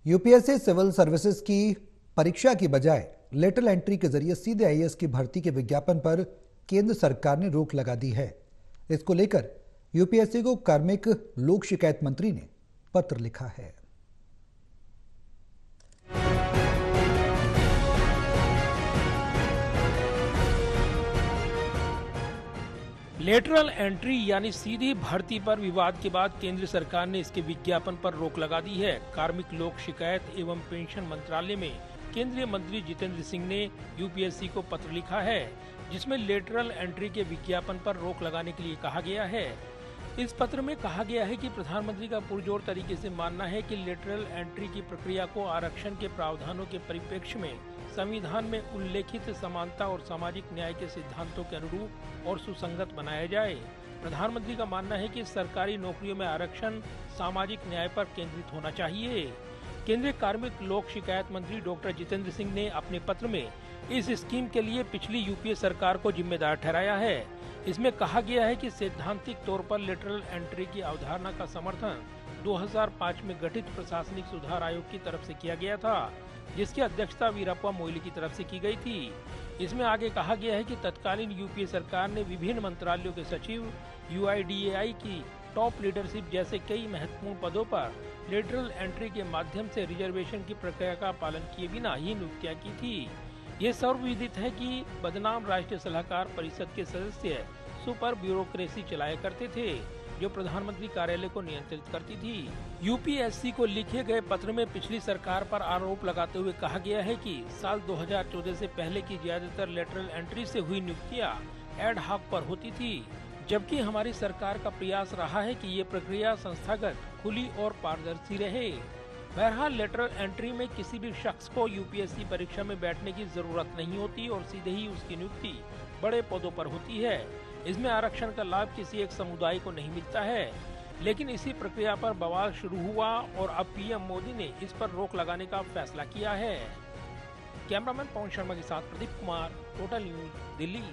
UPSC civil services की परीक्षा की बजाय लेटरल एंट्री के जरिए सीधे आईएएस की भर्ती के विज्ञापन पर केंद्र सरकार ने रोक लगा दी है। इसको लेकर यूपीएससी को कार्मिक लोक शिकायत मंत्री ने पत्र लिखा है। लेटरल एंट्री यानी सीधी भर्ती पर विवाद के बाद केंद्र सरकार ने इसके विज्ञापन पर रोक लगा दी है। कार्मिक लोक शिकायत एवं पेंशन मंत्रालय में केंद्रीय मंत्री जितेंद्र सिंह ने यूपीएससी को पत्र लिखा है, जिसमें लेटरल एंट्री के विज्ञापन पर रोक लगाने के लिए कहा गया है। इस पत्र में कहा गया है कि प्रधानमंत्री का पुरजोर तरीके से मानना है कि लेटरल एंट्री की प्रक्रिया को आरक्षण के प्रावधानों के परिप्रेक्ष्य में संविधान में उल्लेखित समानता और सामाजिक न्याय के सिद्धांतों के अनुरूप और सुसंगत बनाया जाए। प्रधानमंत्री का मानना है कि सरकारी नौकरियों में आरक्षण सामाजिक न्याय पर केंद्रित होना चाहिए। केंद्रीय कार्मिक लोक शिकायत मंत्री डॉक्टर जितेंद्र सिंह ने अपने पत्र में इस स्कीम के लिए पिछली यूपीए सरकार को जिम्मेदार ठहराया है। इसमें कहा गया है कि सैद्धांतिक तौर पर लेटरल एंट्री की अवधारणा का समर्थन 2005 में गठित प्रशासनिक सुधार आयोग की तरफ से किया गया था, जिसकी अध्यक्षता वीरप्पा मोइली की तरफ से की गई थी। इसमें आगे कहा गया है कि तत्कालीन यूपीए सरकार ने विभिन्न मंत्रालयों के सचिव, यूआईडीएआई की टॉप लीडरशिप जैसे कई महत्वपूर्ण पदों पर लेटरल एंट्री के माध्यम से रिजर्वेशन की प्रक्रिया का पालन किए बिना ही नियुक्तियां की थी। ये सर्वविदित है कि बदनाम राष्ट्रीय सलाहकार परिषद के सदस्य सुपर ब्यूरोक्रेसी चलाया करते थे, जो प्रधानमंत्री कार्यालय को नियंत्रित करती थी। यूपीएससी को लिखे गए पत्र में पिछली सरकार पर आरोप लगाते हुए कहा गया है कि साल 2014 से पहले की ज्यादातर लेटरल एंट्री से हुई नियुक्तियां एड हॉक पर होती थी, जबकि हमारी सरकार का प्रयास रहा है कि ये प्रक्रिया संस्थागत, खुली और पारदर्शी रहे। बहरहाल लेटरल एंट्री में किसी भी शख्स को यूपीएससी परीक्षा में बैठने की जरूरत नहीं होती और सीधे ही उसकी नियुक्ति बड़े पदों पर होती है। इसमें आरक्षण का लाभ किसी एक समुदाय को नहीं मिलता है, लेकिन इसी प्रक्रिया पर बवाल शुरू हुआ और अब पीएम मोदी ने इस पर रोक लगाने का फैसला किया है। कैमरामैन पवन शर्मा के साथ प्रदीप कुमार, टोटल न्यूज, दिल्ली।